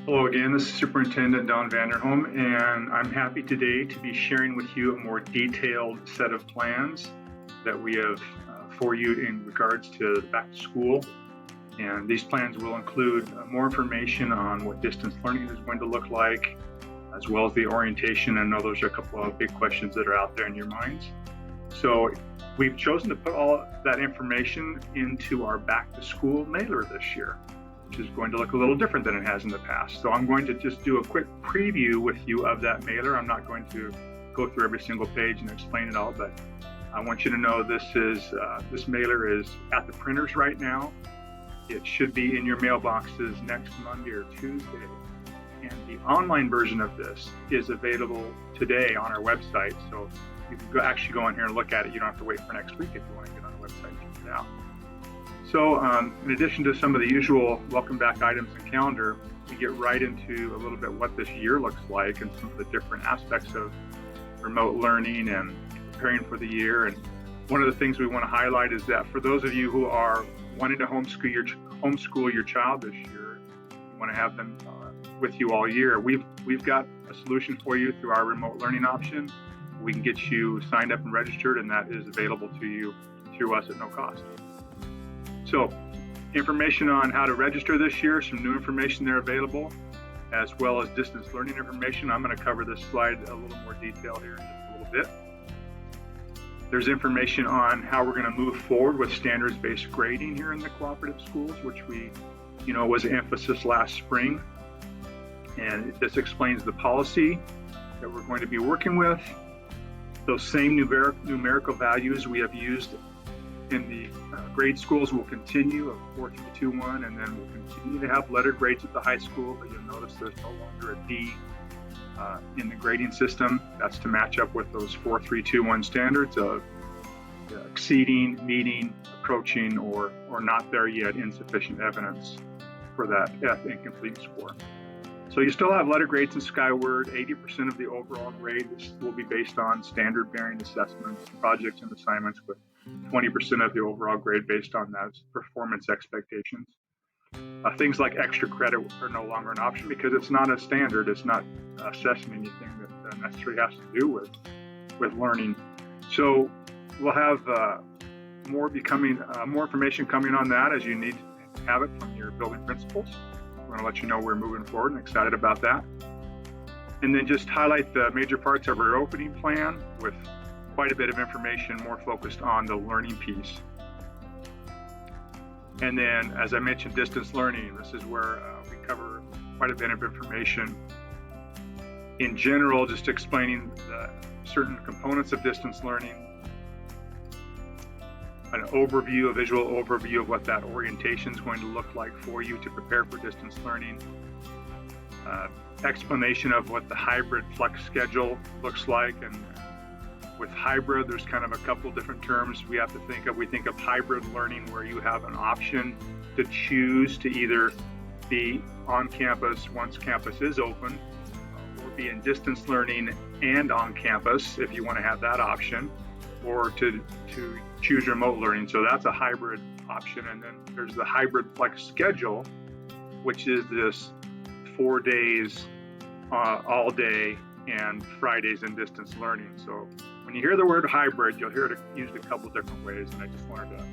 Hello again, this is Superintendent Don Vanderholm, and I'm happy today to be sharing with you a more detailed set of plans that we have for you in regards to back to school. And these plans will include more information on what distance learning is going to look like, as well as the orientation. I know those are a couple of big questions that are out there in your minds. So we've chosen to put all that information into our back to school mailer this year, which is going to look a little different than it has in the past. So I'm going to just do a quick preview with you of that mailer. I'm not going to go through every single page and explain it all, but I want you to know this mailer is at the printers right now. It should be in your mailboxes next Monday or Tuesday. And the online version of this is available today on our website. So you can actually go in here and look at it. You don't have to wait for next week if you want to get on the website and check it out. So in addition to some of the usual welcome back items and calendar, we get right into a little bit what this year looks like and some of the different aspects of remote learning and preparing for the year. And one of the things we want to highlight is that for those of you who are wanting to homeschool your child this year, you want to have them with you all year, we've got a solution for you through our remote learning option. We can get you signed up and registered, and that is available to you through us at no cost. So information on how to register this year, some new information there available, as well as distance learning information. I'm going to cover this slide a little more detail here in just a little bit. There's information on how we're going to move forward with standards-based grading here in the cooperative schools, which was an emphasis last spring. And this explains the policy that we're going to be working with. Those same numerical values we have used in the grade schools will continue of 4-3-2-1, and then we'll continue to have letter grades at the high school, but you'll notice there's no longer a D in the grading system. That's to match up with those 4-3-2-1 standards of exceeding, meeting, approaching, or not there yet, insufficient evidence for that F incomplete score. So you still have letter grades in Skyward. 80% of the overall grade will be based on standard bearing assessments, projects, and assignments, with 20% of the overall grade based on those performance expectations. Things like extra credit are no longer an option because it's not a standard. It's not assessing anything that necessarily has to do with learning. So we'll have more information coming on that as you need to have it from your building principals. We're going to let you know we're moving forward and excited about that. And then just highlight the major parts of our opening plan with quite a bit of information more focused on the learning piece. And then, as I mentioned, distance learning. This is where we cover quite a bit of information. In general, just explaining the certain components of distance learning, an overview, a visual overview of what that orientation is going to look like for you to prepare for distance learning, explanation of what the hybrid flex schedule looks like. And with hybrid, there's kind of a couple different terms we have to think of. We think of hybrid learning where you have an option to choose to either be on campus once campus is open, or be in distance learning and on campus if you want to have that option, or to choose remote learning. So that's a hybrid option. And then there's the hybrid flex schedule, which is this 4 days all day and Fridays in distance learning. So when you hear the word hybrid, you'll hear it used a couple different ways, and I just wanted to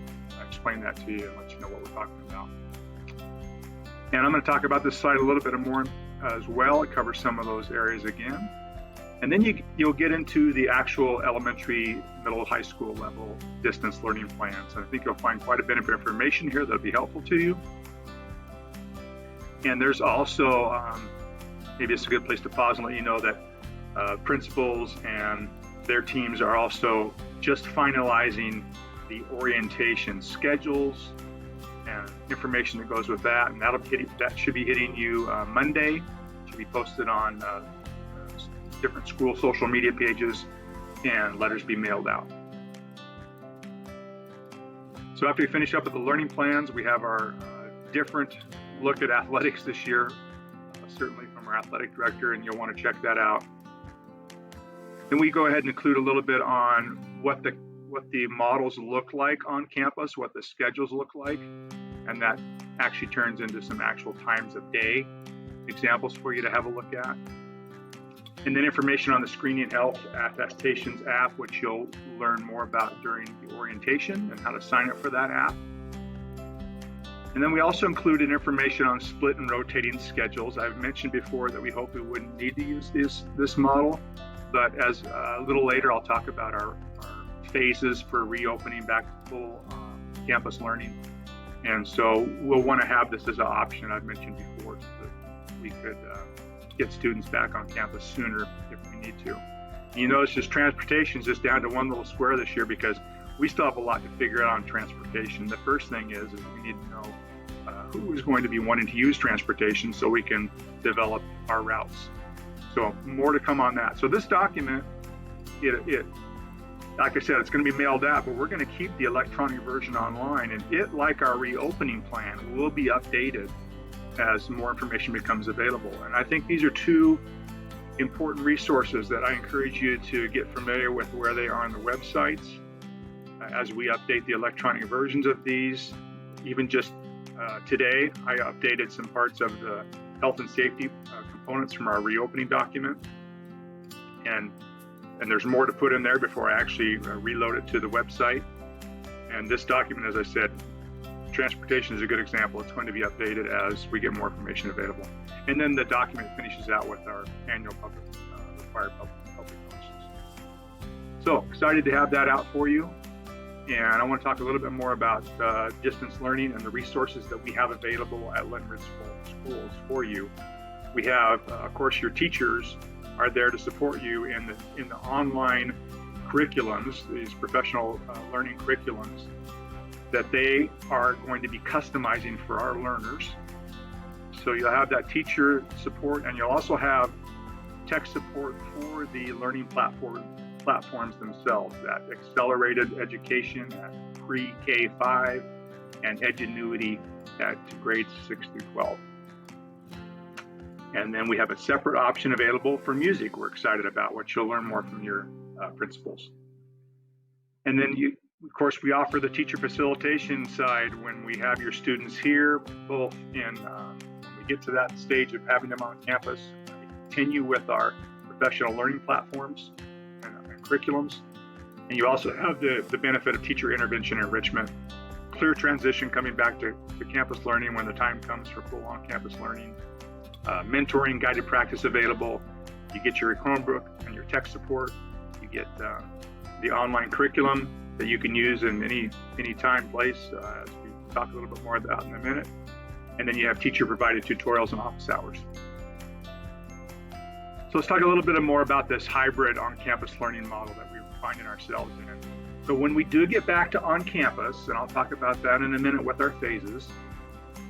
explain that to you and let you know what we're talking about. And I'm going to talk about this slide a little bit more as well. It covers some of those areas again. And then you'll get into the actual elementary, middle, high school level distance learning plans. And I think you'll find quite a bit of information here that'll be helpful to you. And there's also, maybe it's a good place to pause and let you know that principals and their teams are also just finalizing the orientation schedules and information that goes with that. And that should be hitting you Monday. It should be posted on different school social media pages, and letters be mailed out. So after we finish up with the learning plans, we have our different look at athletics this year, certainly from our athletic director, and you'll want to check that out. Then we go ahead and include a little bit on what the models look like on campus, what the schedules look like, and that actually turns into some actual times of day examples for you to have a look at. And then information on the Screening Health Attestations app, which you'll learn more about during the orientation and how to sign up for that app. And then we also included information on split and rotating schedules. I've mentioned before that we hope we wouldn't need to use this model, but as a little later, I'll talk about our phases for reopening back to full campus learning. And so we'll want to have this as an option I've mentioned before, so that we could get students back on campus sooner if we need to. And you notice just transportation is just down to one little square this year because we still have a lot to figure out on transportation. The first thing is we need to know who is going to be wanting to use transportation so we can develop our routes. So more to come on that. So this document, it like I said, it's going to be mailed out, but we're going to keep the electronic version online, and it, like our reopening plan, will be updated as more information becomes available. And I think these are two important resources that I encourage you to get familiar with where they are on the websites as we update the electronic versions of these. Even just today, I updated some parts of the health and safety components from our reopening document. And there's more to put in there before I actually reload it to the website. And this document, as I said, transportation is a good example. It's going to be updated as we get more information available. And then the document finishes out with our annual required public notices. So excited to have that out for you. And I want to talk a little bit more about distance learning and the resources that we have available at Lyndon Schools for you. We have, of course, your teachers are there to support you in the online curriculums, these professional learning curriculums that they are going to be customizing for our learners. So you'll have that teacher support, and you'll also have tech support for the learning platforms themselves, that accelerated education at pre-K5 and Edgenuity at grades 6 through 12. And then we have a separate option available for music we're excited about, which you'll learn more from your principals. And then of course, we offer the teacher facilitation side when we have your students here, both in when we get to that stage of having them on campus. We continue with our professional learning platforms and curriculums. And you also have the benefit of teacher intervention enrichment, clear transition coming back to campus learning when the time comes for full on-campus learning, mentoring, guided practice available. You get your Chromebook and your tech support. You get the online curriculum that you can use in any time, place, as we talk a little bit more about in a minute. And then you have teacher-provided tutorials and office hours. So let's talk a little bit more about this hybrid on-campus learning model that we're finding ourselves in. So when we do get back to on-campus, and I'll talk about that in a minute with our phases,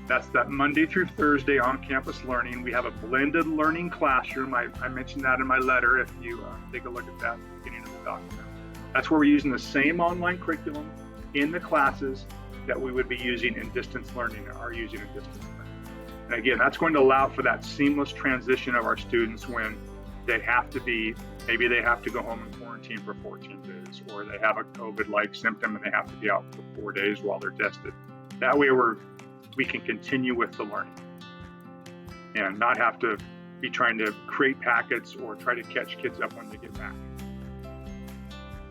that's that Monday through Thursday on-campus learning. We have a blended learning classroom. I mentioned that in my letter if you take a look at that at the beginning of the document. That's where we're using the same online curriculum in the classes that we would be using in distance learning or are using in distance learning. And again, that's going to allow for that seamless transition of our students when they have to be, maybe they have to go home and quarantine for 14 days, or they have a COVID-like symptom and they have to be out for 4 days while they're tested. That way we can continue with the learning and not have to be trying to create packets or try to catch kids up when they get back.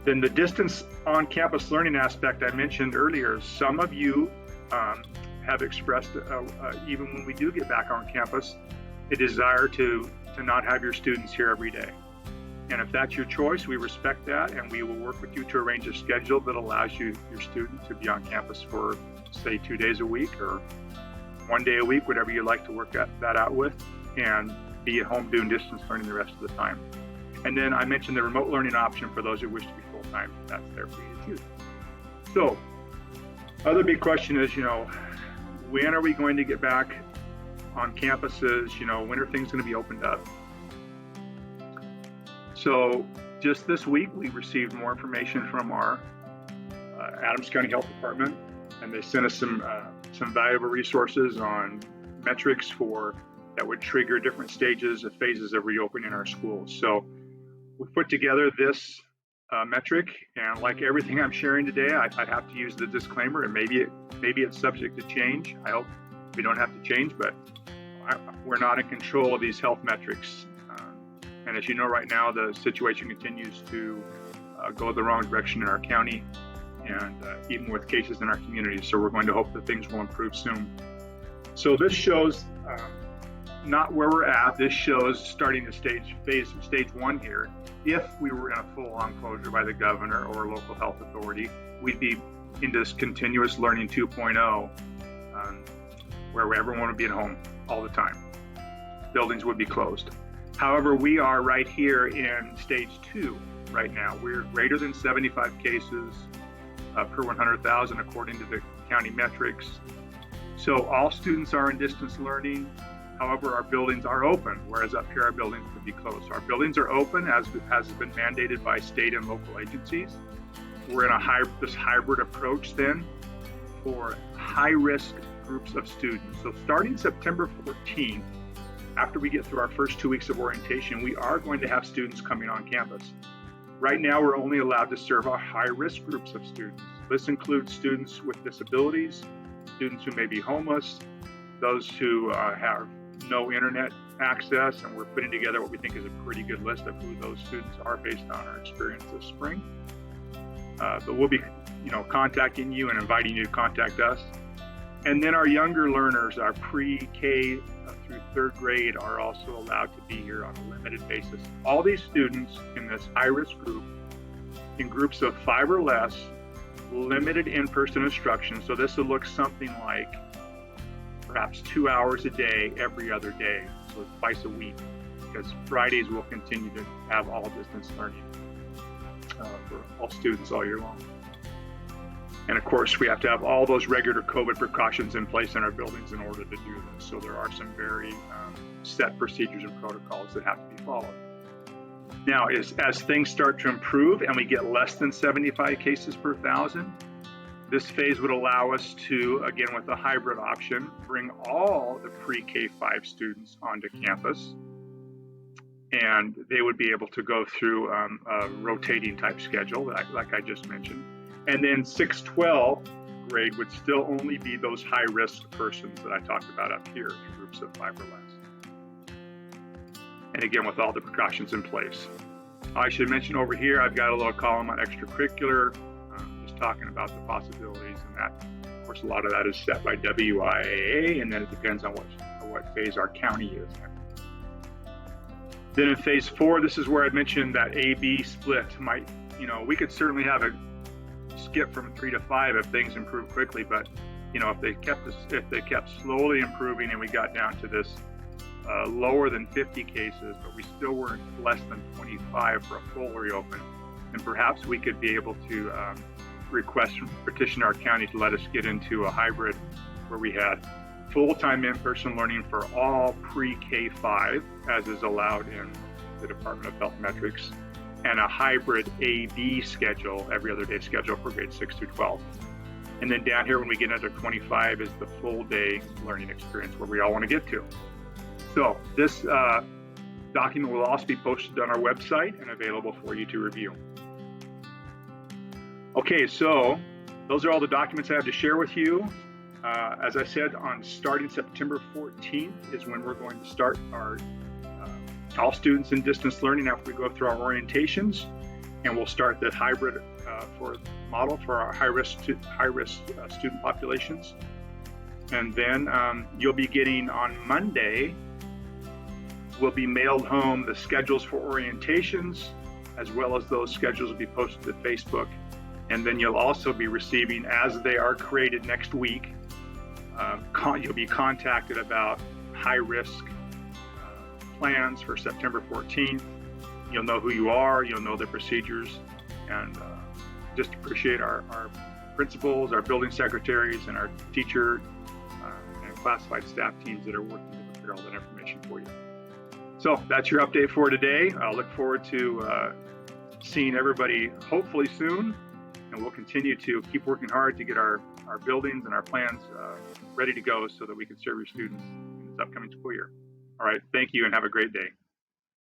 Then the distance on-campus learning aspect I mentioned earlier, some of you have expressed, even when we do get back on campus, a desire to not have your students here every day. And if that's your choice, we respect that, and we will work with you to arrange a schedule that allows your student to be on campus for, say, 2 days a week or 1 day a week, whatever you like to work that out with, and be at home doing distance learning the rest of the time. And then I mentioned the remote learning option for those who wish to be full-time. That's there for you too. So, other big question is, when are we going to get back on campuses? When are things going to be opened up? So, just this week, we received more information from our Adams County Health Department, and they sent us some valuable resources on metrics that would trigger different stages of phases of reopening our schools. So, we put together this metric, and like everything I'm sharing today, I'd have to use the disclaimer, and maybe it's subject to change. I hope we don't have to change, but we're not in control of these health metrics. And as you know, right now, the situation continues to go the wrong direction in our county, and even with cases in our community. So we're going to hope that things will improve soon. So this shows not where we're at. This shows starting the stage 1 here. If we were in a full-on closure by the governor or local health authority, we'd be into this continuous learning 2.0, where everyone would be at home all the time. Buildings would be closed. However, we are right here in stage 2 right now. We're greater than 75 cases per 100,000 according to the county metrics. So all students are in distance learning. However, our buildings are open, whereas up here our buildings would be closed. So our buildings are open as has been mandated by state and local agencies. We're in this hybrid approach then for high-risk groups of students. So starting September 14th, after we get through our first 2 weeks of orientation, we are going to have students coming on campus. Right now, we're only allowed to serve our high-risk groups of students. This includes students with disabilities, students who may be homeless, those who have no internet access, and we're putting together what we think is a pretty good list of who those students are based on our experience this spring. But we'll be, contacting you and inviting you to contact us. And then our younger learners, our pre-K through 3rd grade, are also allowed to be here on a limited basis. All these students in this high-risk group, in groups of 5 or less, limited in-person instruction. So this will look something like perhaps 2 hours a day, every other day, so twice a week, because Fridays will continue to have all distance learning for all students all year long. And of course, we have to have all those regular COVID precautions in place in our buildings in order to do this. So there are some very set procedures and protocols that have to be followed. Now, as things start to improve and we get less than 75 cases per 1,000, this phase would allow us to, again, with a hybrid option, bring all the pre-K-5 students onto campus. And they would be able to go through a rotating type schedule, like I just mentioned. And then 6-12 grade would still only be those high-risk persons that I talked about up here in groups of 5 or less. And again, with all the precautions in place. I should mention over here, I've got a little column on extracurricular, just talking about the possibilities, and that, of course, a lot of that is set by WIAA, and then it depends on what phase our county is in. Then in phase 4, this is where I mentioned that A-B split might, we could certainly have a skip from 3 to 5 if things improve quickly, but if they kept slowly improving and we got down to this lower than 50 cases, but we still weren't less than 25 for a full reopen, and perhaps we could be able to petition our county to let us get into a hybrid where we had full-time in-person learning for all pre-K-5, as is allowed in the Department of Health Metrics, and a hybrid A-B schedule, every other day schedule for grades 6 through 12. And then down here, when we get under 25, is the full day learning experience where we all want to get to. So this document will also be posted on our website and available for you to review. Okay, so those are all the documents I have to share with you. As I said, on starting September 14th is when we're going to start our all students in distance learning after we go through our orientations, and we'll start the hybrid model for our high-risk student populations. And then you'll be getting on Monday, will be mailed home the schedules for orientations, as well as those schedules will be posted to Facebook. And then you'll also be receiving, as they are created next week, you'll be contacted about high-risk plans for September 14th. You'll know who you are, you'll know the procedures, and just appreciate our principals, our building secretaries, and our teacher and classified staff teams that are working to prepare all that information for you. So that's your update for today. I'll look forward to seeing everybody hopefully soon, and we'll continue to keep working hard to get our buildings and our plans ready to go so that we can serve your students in this upcoming school year. All right, thank you and have a great day.